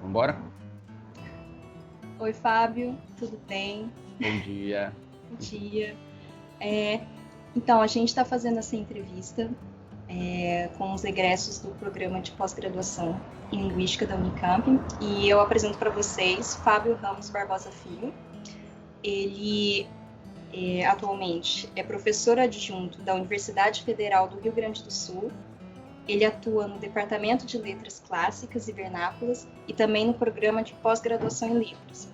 Vambora? Oi, Fábio, tudo bem? Bom dia. Bom dia. Então, a gente está fazendo essa entrevista com os egressos do programa de pós-graduação em Linguística da Unicamp, e eu apresento para vocês Fábio Ramos Barbosa Filho. Ele atualmente é professor adjunto da Universidade Federal do Rio Grande do Sul. Ele atua no Departamento de Letras Clássicas e Vernáculas e também no programa de pós-graduação em Letras.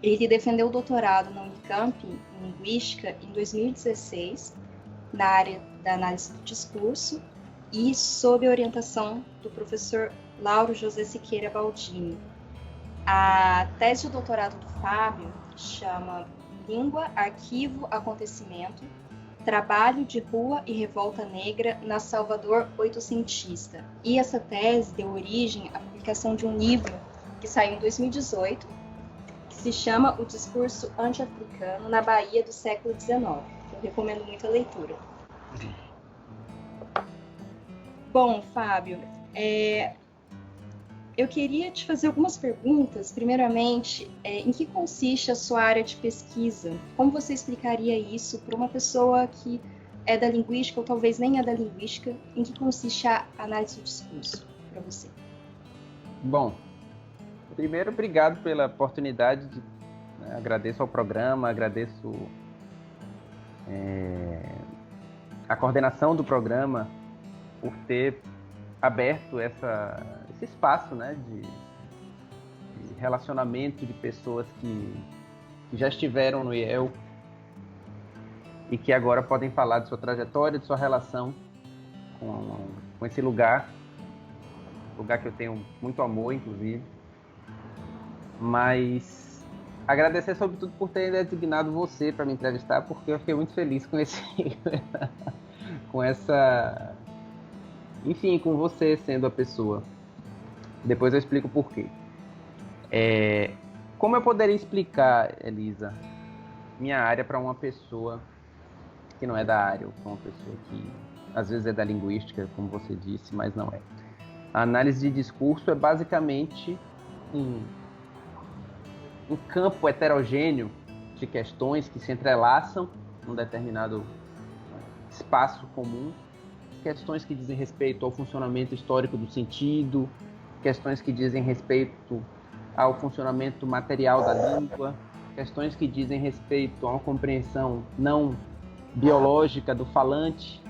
Ele defendeu o doutorado na Unicamp em Linguística em 2016, na área da análise do discurso e sob a orientação do professor Lauro José Siqueira Baldini. A tese de doutorado do Fábio chama Língua, Arquivo, Acontecimento, Trabalho de Rua e Revolta Negra na Salvador Oitocentista. E essa tese deu origem à publicação de um livro que saiu em 2018, que se chama O Discurso Anti-Africano na Bahia do século XIX. Eu recomendo muito a leitura. Bom, Fábio, eu queria te fazer algumas perguntas. Primeiramente, em que consiste a sua área de pesquisa? Como você explicaria isso para uma pessoa que é da linguística ou talvez nem é da linguística? Em que consiste a análise do discurso para você? Bom, primeiro, obrigado pela oportunidade. Agradeço ao programa, agradeço a coordenação do programa por ter aberto esse espaço, né, de relacionamento de pessoas que já estiveram no IEL e que agora podem falar de sua trajetória, de sua relação com esse lugar que eu tenho muito amor, inclusive. Mas agradecer sobretudo por ter designado você para me entrevistar, porque eu fiquei muito feliz com com você sendo a pessoa. Depois eu explico por quê. Como eu poderia explicar, Elisa, minha área para uma pessoa que não é da área, ou para uma pessoa que às vezes é da linguística, como você disse, mas não é. A análise de discurso é basicamente um campo heterogêneo de questões que se entrelaçam num determinado espaço comum, questões que dizem respeito ao funcionamento histórico do sentido, questões que dizem respeito ao funcionamento material da língua, questões que dizem respeito a uma compreensão não biológica do falante.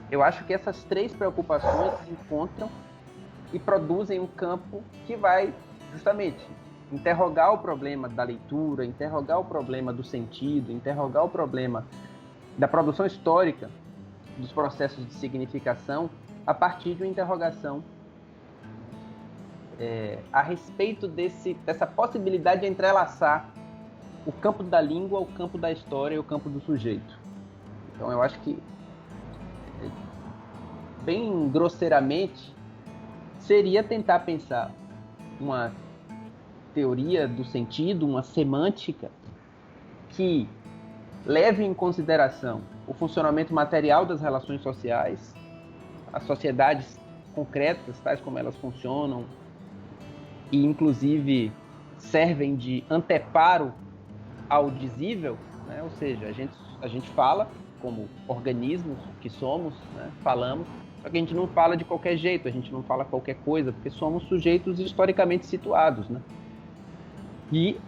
Eu acho que essas três preocupações se encontram e produzem um campo que vai justamente interrogar o problema da leitura, interrogar o problema do sentido, interrogar o problema da produção histórica dos processos de significação a partir de uma interrogação a respeito dessa possibilidade de entrelaçar o campo da língua, o campo da história e o campo do sujeito. Então eu acho que, bem grosseiramente, seria tentar pensar uma teoria do sentido, uma semântica que leve em consideração o funcionamento material das relações sociais, as sociedades concretas, tais como elas funcionam, e inclusive servem de anteparo ao dizível, né? Ou seja, a gente fala como organismos que somos, né? Falamos, só que a gente não fala de qualquer jeito, a gente não fala qualquer coisa, porque somos sujeitos historicamente situados, né? E,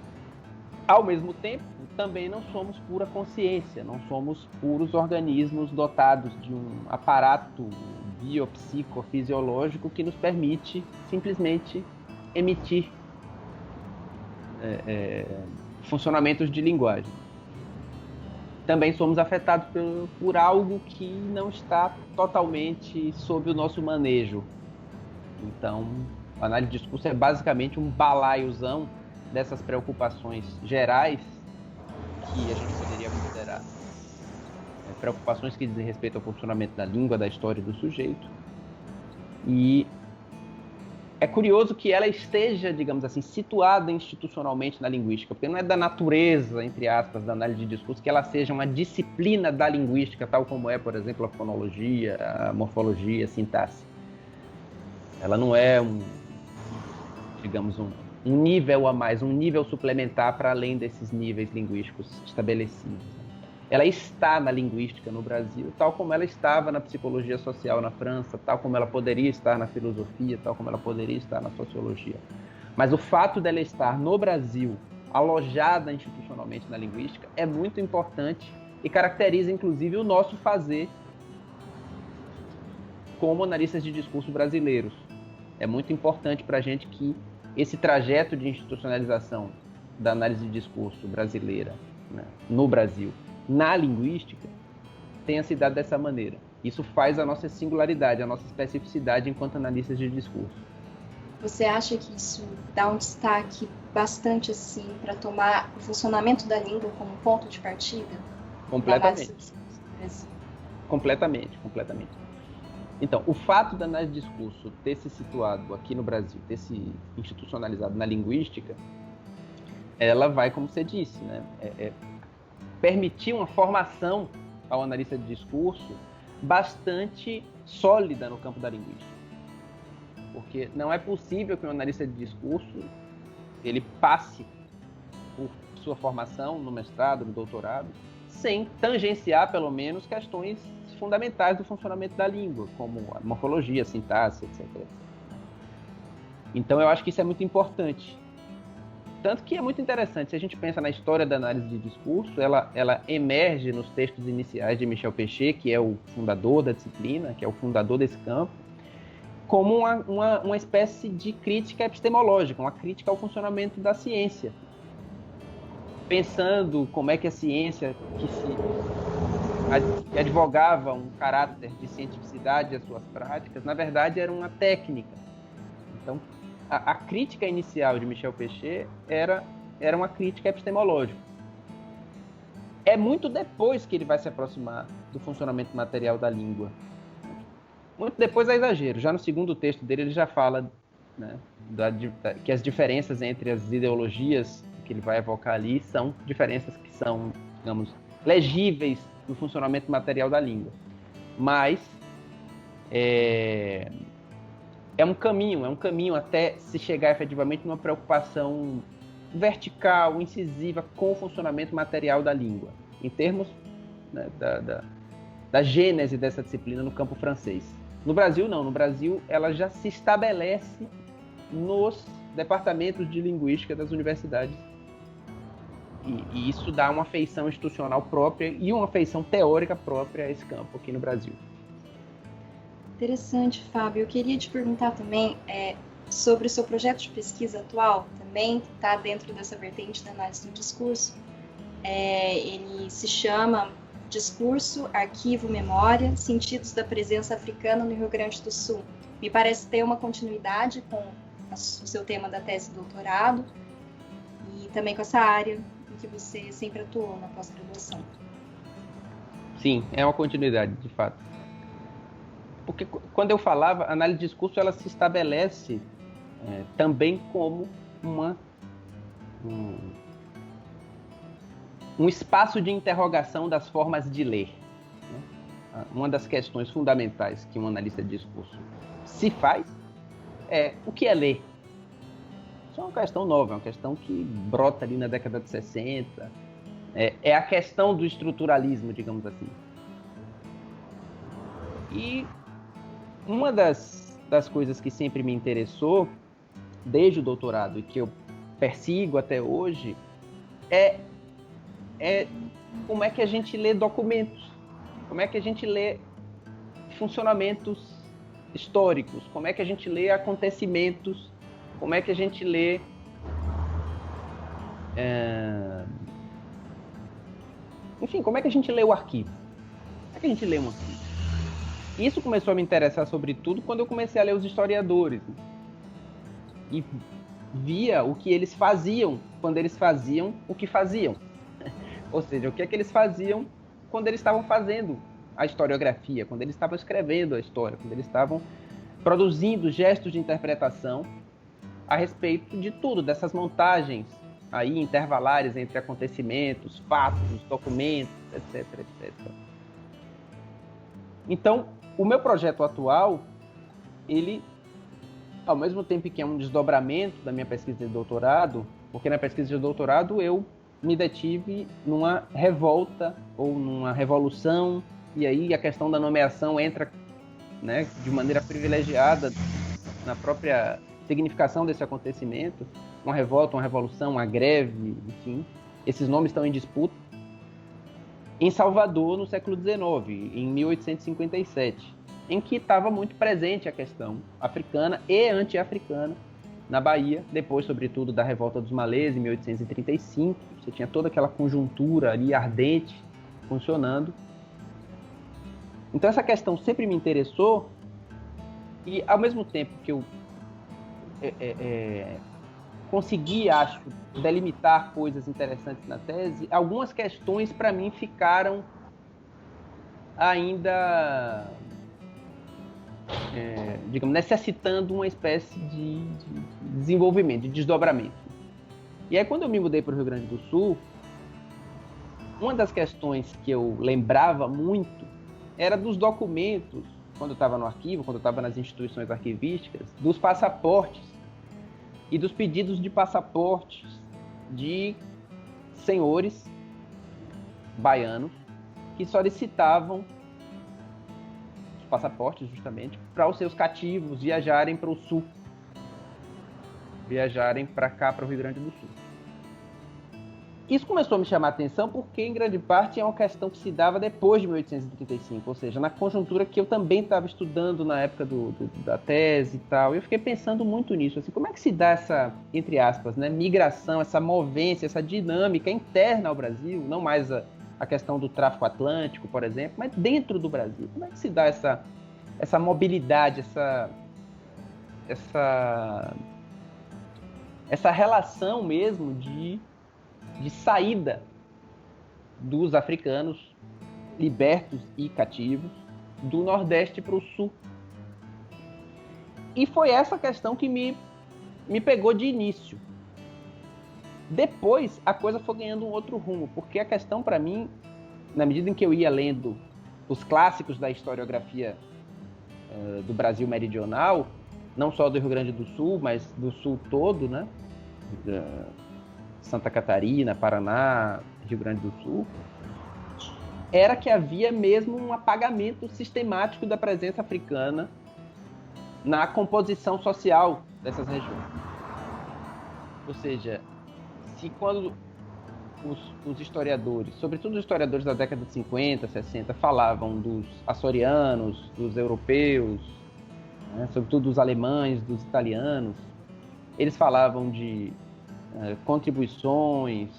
ao mesmo tempo, também não somos pura consciência, não somos puros organismos dotados de um aparato biopsicofisiológico que nos permite simplesmente emitir funcionamentos de linguagem. Também somos afetados por algo que não está totalmente sob o nosso manejo. Então, a análise de discurso é basicamente um balaiozão dessas preocupações gerais que a gente poderia considerar preocupações que dizem respeito ao funcionamento da língua, da história e do sujeito. E é curioso que ela esteja, digamos assim, situada institucionalmente na linguística, porque não é da natureza, entre aspas, da análise de discurso, que ela seja uma disciplina da linguística, tal como é, por exemplo, a fonologia, a morfologia, a sintaxe. Ela não é digamos, um nível a mais, um nível suplementar para além desses níveis linguísticos estabelecidos. Ela está na linguística no Brasil, tal como ela estava na psicologia social na França, tal como ela poderia estar na filosofia, tal como ela poderia estar na sociologia. Mas o fato dela estar no Brasil, alojada institucionalmente na linguística, é muito importante e caracteriza, inclusive, o nosso fazer como analistas de discurso brasileiros. É muito importante para a gente que esse trajeto de institucionalização da análise de discurso brasileira, né, no Brasil, na linguística, tenha se dado dessa maneira. Isso faz a nossa singularidade, a nossa especificidade enquanto analistas de discurso. Você acha que isso dá um destaque bastante assim para tomar o funcionamento da língua como ponto de partida? Completamente. Completamente. Então, o fato da análise de discurso ter se situado aqui no Brasil, ter se institucionalizado na linguística, ela vai, como você disse, né, permitir uma formação ao analista de discurso bastante sólida no campo da linguística. Porque não é possível que um analista de discurso ele passe por sua formação no mestrado, no doutorado, sem tangenciar, pelo menos, questões fundamentais do funcionamento da língua, como a morfologia, a sintaxe, etc. Então, eu acho que isso é muito importante. Tanto que é muito interessante, se a gente pensa na história da análise de discurso, ela emerge nos textos iniciais de Michel Pechet, que é o fundador da disciplina, que é o fundador desse campo, como uma espécie de crítica epistemológica, uma crítica ao funcionamento da ciência. Pensando como é que a ciência, que advogava um caráter de cientificidade às suas práticas, na verdade era uma técnica. Então, a crítica inicial de Michel Pechet era uma crítica epistemológica. É muito depois que ele vai se aproximar do funcionamento material da língua. Muito depois é exagero. Já no segundo texto dele, ele já fala, né, que as diferenças entre as ideologias que ele vai evocar ali são diferenças que são, digamos, legíveis no funcionamento material da língua. Mas é um caminho até se chegar efetivamente numa preocupação vertical, incisiva com o funcionamento material da língua, em termos, né, da gênese dessa disciplina no campo francês. No Brasil, não. No Brasil, ela já se estabelece nos departamentos de linguística das universidades. E isso dá uma feição institucional própria e uma feição teórica própria a esse campo aqui no Brasil. Interessante, Fábio. Eu queria te perguntar também sobre o seu projeto de pesquisa atual, também está dentro dessa vertente da análise do discurso. Ele se chama Discurso, Arquivo, Memória, Sentidos da Presença Africana no Rio Grande do Sul. Me parece ter uma continuidade com o seu tema da tese de doutorado e também com essa área em que você sempre atuou na pós-graduação. Sim, é uma continuidade, de fato. Porque quando eu falava, a análise de discurso ela se estabelece também como um espaço de interrogação das formas de ler. Né? Uma das questões fundamentais que um analista de discurso se faz é o que é ler. Isso é uma questão nova, é uma questão que brota ali na década de 60. É a questão do estruturalismo, digamos assim. E uma das coisas que sempre me interessou, desde o doutorado, e que eu persigo até hoje, é como é que a gente lê documentos, como é que a gente lê funcionamentos históricos, como é que a gente lê acontecimentos, como é que a gente lê enfim, como é que a gente lê o arquivo, como é que a gente lê um arquivo. Isso começou a me interessar sobretudo quando eu comecei a ler os historiadores, né? E via o que eles faziam quando eles faziam o que faziam. Ou seja, o que é que eles faziam quando eles estavam fazendo a historiografia, quando eles estavam escrevendo a história, quando eles estavam produzindo gestos de interpretação a respeito de tudo, dessas montagens aí intervalares entre acontecimentos, fatos, documentos, etc, etc. Então, o meu projeto atual, ele ao mesmo tempo que é um desdobramento da minha pesquisa de doutorado, porque na pesquisa de doutorado eu me detive numa revolta ou numa revolução, e aí a questão da nomeação entra, né, de maneira privilegiada na própria significação desse acontecimento, uma revolta, uma revolução, uma greve, enfim, esses nomes estão em disputa. Em Salvador, no século XIX, em 1857, em que estava muito presente a questão africana e anti-africana na Bahia, depois, sobretudo, da Revolta dos Malês, em 1835, você tinha toda aquela conjuntura ali ardente funcionando. Então essa questão sempre me interessou, e ao mesmo tempo que eu consegui, acho, delimitar coisas interessantes na tese, algumas questões para mim ficaram ainda, digamos, necessitando uma espécie de desenvolvimento, de desdobramento. E aí quando eu me mudei para o Rio Grande do Sul, uma das questões que eu lembrava muito era dos documentos, quando eu estava no arquivo, quando eu estava nas instituições arquivísticas, dos passaportes e dos pedidos de passaportes de senhores baianos que solicitavam os passaportes justamente para os seus cativos viajarem para o sul, viajarem para cá, para o Rio Grande do Sul. Isso começou a me chamar a atenção porque, em grande parte, é uma questão que se dava depois de 1835, ou seja, na conjuntura que eu também estava estudando na época da tese e tal. E eu fiquei pensando muito nisso, assim, como é que se dá essa, entre aspas, né, migração, essa movência, essa dinâmica interna ao Brasil, não mais a questão do tráfico atlântico, por exemplo, mas dentro do Brasil. Como é que se dá essa mobilidade, essa relação mesmo de saída dos africanos libertos e cativos do Nordeste para o Sul. E foi essa questão que me pegou de início. Depois, a coisa foi ganhando um outro rumo, porque a questão para mim, na medida em que eu ia lendo os clássicos da historiografia do Brasil meridional, não só do Rio Grande do Sul, mas do Sul todo, né? Santa Catarina, Paraná, Rio Grande do Sul, era que havia mesmo um apagamento sistemático da presença africana na composição social dessas regiões. Ou seja, se quando os historiadores, sobretudo os historiadores da década de 50, 60, falavam dos açorianos, dos europeus, né, sobretudo dos alemães, dos italianos, eles falavam de contribuições,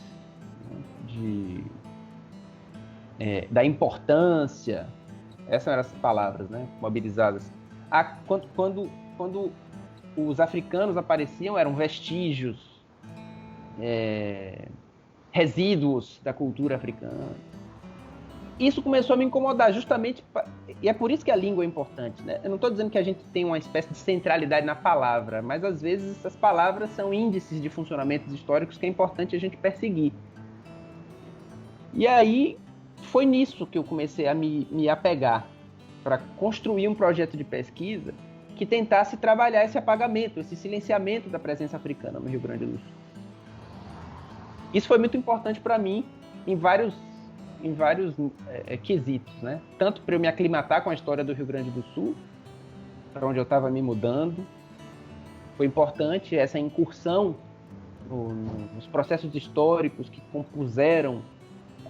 da importância, essas eram as palavras, né, mobilizadas. Quando os africanos apareciam, eram vestígios, resíduos da cultura africana. Isso começou a me incomodar, justamente, e é por isso que a língua é importante, né? Eu não estou dizendo que a gente tem uma espécie de centralidade na palavra, mas às vezes essas palavras são índices de funcionamentos históricos que é importante a gente perseguir. E aí foi nisso que eu comecei a me apegar, para construir um projeto de pesquisa que tentasse trabalhar esse apagamento, esse silenciamento da presença africana no Rio Grande do Sul. Isso foi muito importante para mim em vários quesitos, né? Tanto para eu me aclimatar com a história do Rio Grande do Sul, para onde eu estava me mudando. Foi importante essa incursão nos processos históricos que compuseram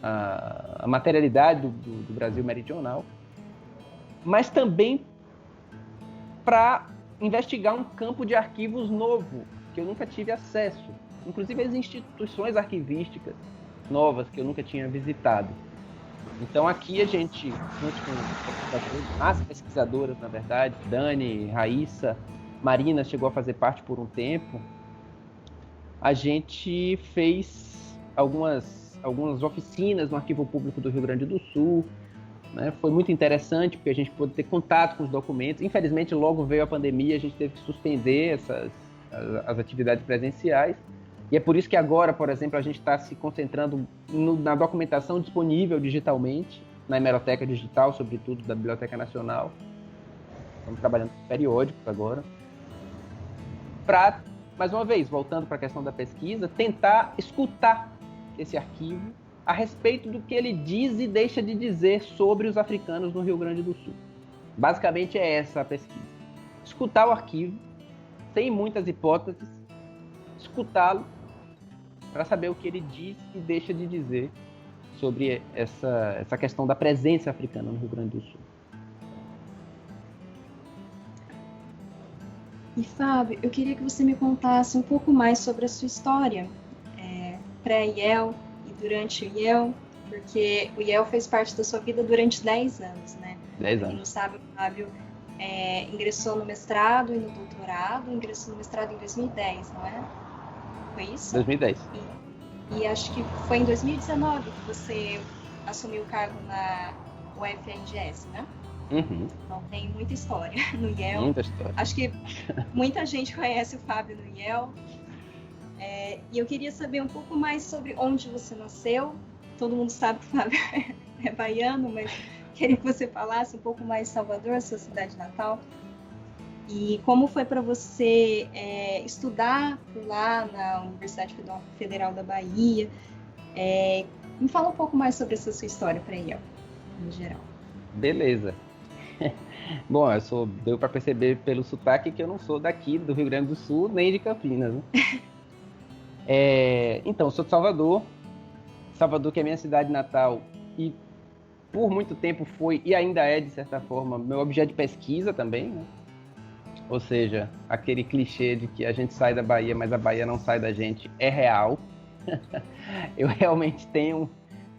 a materialidade do Brasil meridional, mas também para investigar um campo de arquivos novo, que eu nunca tive acesso. Inclusive as instituições arquivísticas novas que eu nunca tinha visitado. Então aqui a gente, junto com as pesquisadoras, na verdade, Dani, Raíssa, Marina chegou a fazer parte por um tempo, a gente fez algumas oficinas no Arquivo Público do Rio Grande do Sul, né? Foi muito interessante, porque a gente pôde ter contato com os documentos. Infelizmente, logo veio a pandemia, a gente teve que suspender as atividades presenciais. E é por isso que agora, por exemplo, a gente está se concentrando na documentação disponível digitalmente, na hemeroteca digital, sobretudo da Biblioteca Nacional. Estamos trabalhando com periódicos agora. para, mais uma vez, voltando para a questão da pesquisa, tentar escutar esse arquivo a respeito do que ele diz e deixa de dizer sobre os africanos no Rio Grande do Sul. Basicamente é essa a pesquisa. Escutar o arquivo, sem muitas hipóteses, escutá-lo para saber o que ele diz e deixa de dizer sobre essa questão da presença africana no Rio Grande do Sul. E Fábio, eu queria que você me contasse um pouco mais sobre a sua história, pré-IEL e durante o IEL, porque o IEL fez parte da sua vida durante 10 anos, né? 10 anos. Quem não sabe, o Fábio ingressou no mestrado e no doutorado, ingressou no mestrado em 2010, não é? Foi isso? 2010. E acho que foi em 2019 que você assumiu o cargo na UFRGS, né? Uhum. Então tem muita história no IEL. Muita história. Acho que muita gente conhece o Fábio no IEL. E eu queria saber um pouco mais sobre onde você nasceu. Todo mundo sabe que o Fábio é baiano, mas queria que você falasse um pouco mais de Salvador, sua cidade natal. E como foi para você estudar por lá na Universidade Federal da Bahia. Me fala um pouco mais sobre essa sua história para IEL, em geral. Beleza. Bom, deu para perceber pelo sotaque que eu não sou daqui do Rio Grande do Sul, nem de Campinas, né? Então, eu sou de Salvador. Salvador, que é minha cidade natal, e por muito tempo foi, e ainda é, de certa forma, meu objeto de pesquisa também, né? Ou seja, aquele clichê de que a gente sai da Bahia, mas a Bahia não sai da gente, é real. Eu realmente tenho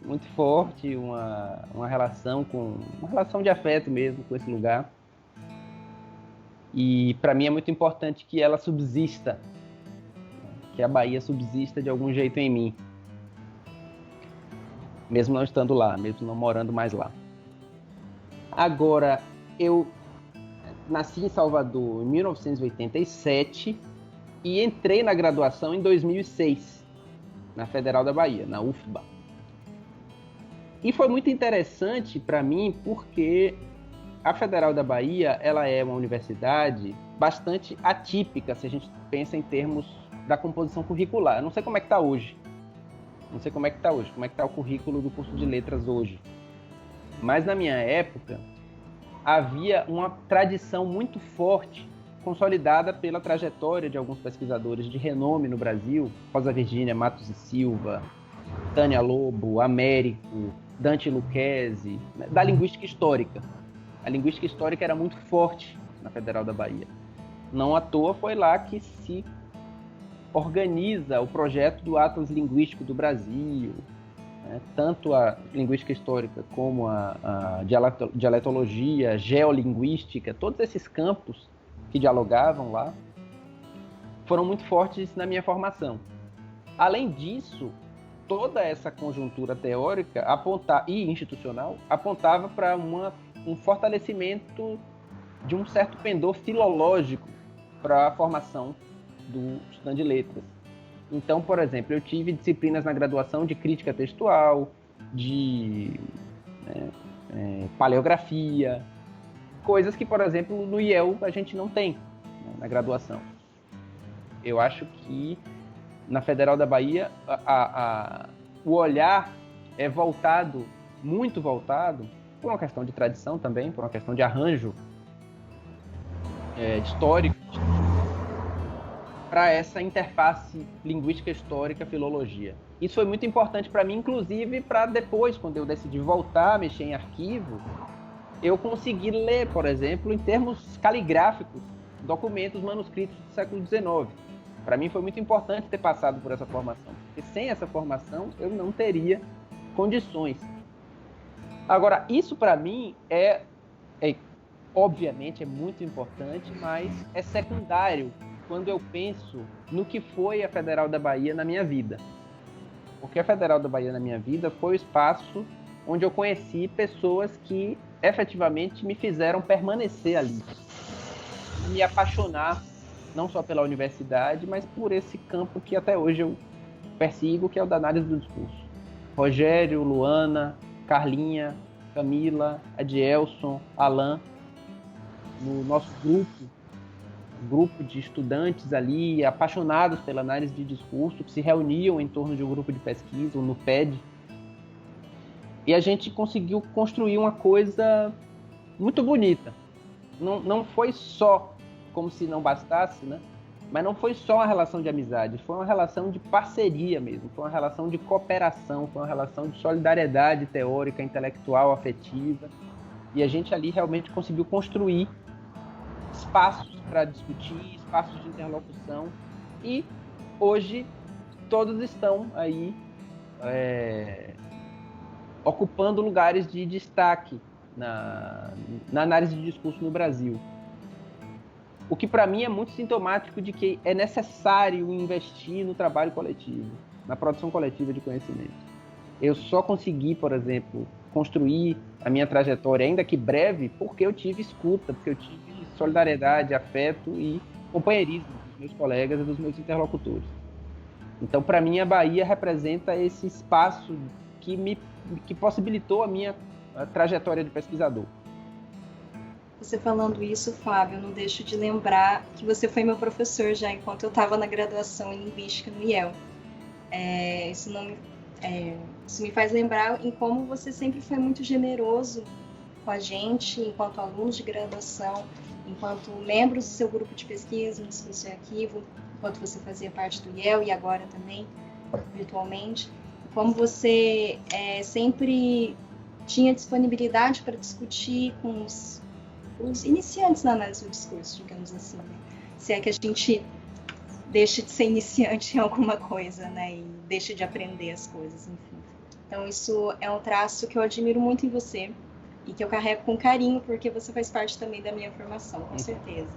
muito forte uma relação de afeto mesmo com esse lugar. E para mim é muito importante que ela subsista, que a Bahia subsista de algum jeito em mim, mesmo não estando lá, mesmo não morando mais lá. Agora, eu nasci em Salvador em 1987 e entrei na graduação em 2006, na Federal da Bahia, na UFBA. E foi muito interessante para mim porque a Federal da Bahia, ela é uma universidade bastante atípica, se a gente pensa em termos da composição curricular. Eu não sei como é que está hoje. Como é que está o currículo do curso de letras hoje. Mas na minha época, havia uma tradição muito forte, consolidada pela trajetória de alguns pesquisadores de renome no Brasil, Rosa Virgínia Matos e Silva, Tânia Lobo, Américo, Dante Lucchesi, da linguística histórica. A linguística histórica era muito forte na Federal da Bahia. Não à toa foi lá que se organiza o projeto do Atlas Linguístico do Brasil, né? Tanto a linguística histórica como a dialetologia, geolinguística, todos esses campos que dialogavam lá foram muito fortes na minha formação. Além disso, toda essa conjuntura teórica e institucional apontava para um fortalecimento de um certo pendor filológico para a formação do estudante de letras. Então, por exemplo, eu tive disciplinas na graduação de crítica textual, de paleografia, coisas que, por exemplo, no IEL a gente não tem, né, na graduação. Eu acho que na Federal da Bahia o olhar é muito voltado, por uma questão de tradição também, por uma questão de arranjo histórico, para essa interface linguística histórica filologia. Isso foi muito importante para mim, inclusive para depois, quando eu decidi voltar a mexer em arquivo, eu consegui ler, por exemplo, em termos caligráficos, documentos manuscritos do século XIX. Para mim foi muito importante ter passado por essa formação, porque sem essa formação eu não teria condições. Agora, isso para mim obviamente é muito importante, mas é secundário quando eu penso no que foi a Federal da Bahia na minha vida. Porque a Federal da Bahia na minha vida foi o espaço onde eu conheci pessoas que efetivamente me fizeram permanecer ali, me apaixonar não só pela universidade, mas por esse campo que até hoje eu persigo, que é o da análise do discurso. Rogério, Luana, Carlinha, Camila, Adielson, Alan, no nosso grupo, grupo de estudantes ali, apaixonados pela análise de discurso, que se reuniam em torno de um grupo de pesquisa, no PED, e a gente conseguiu construir uma coisa muito bonita. Não foi só, como se não bastasse, né? Mas não foi só uma relação de amizade, foi uma relação de parceria mesmo, foi uma relação de cooperação, foi uma relação de solidariedade teórica, intelectual, afetiva. E a gente ali realmente conseguiu construir espaços para discutir, espaços de interlocução. E hoje todos estão aí ocupando lugares de destaque na análise de discurso no Brasil. O que para mim é muito sintomático de que é necessário investir no trabalho coletivo, na produção coletiva de conhecimento. Eu só consegui, por exemplo, construir a minha trajetória, ainda que breve, porque eu tive escuta, porque eu tive solidariedade, afeto e companheirismo dos meus colegas e dos meus interlocutores. Então, para mim, a Bahia representa esse espaço que possibilitou a minha trajetória de pesquisador. Você falando isso, Fábio, eu não deixo de lembrar que você foi meu professor já enquanto eu estava na graduação em Linguística no IEL. Isso me faz lembrar em como você sempre foi muito generoso com a gente, enquanto alunos de graduação, enquanto membros do seu grupo de pesquisa, no Discurso e Arquivo, enquanto você fazia parte do IEL e agora também, virtualmente. Como você sempre tinha disponibilidade para discutir com os iniciantes na análise do discurso, digamos assim, né? Se é que a gente deixa de ser iniciante em alguma coisa, né? E deixa de aprender as coisas, enfim. Então, isso é um traço que eu admiro muito em você e que eu carrego com carinho, porque você faz parte também da minha formação, com certeza.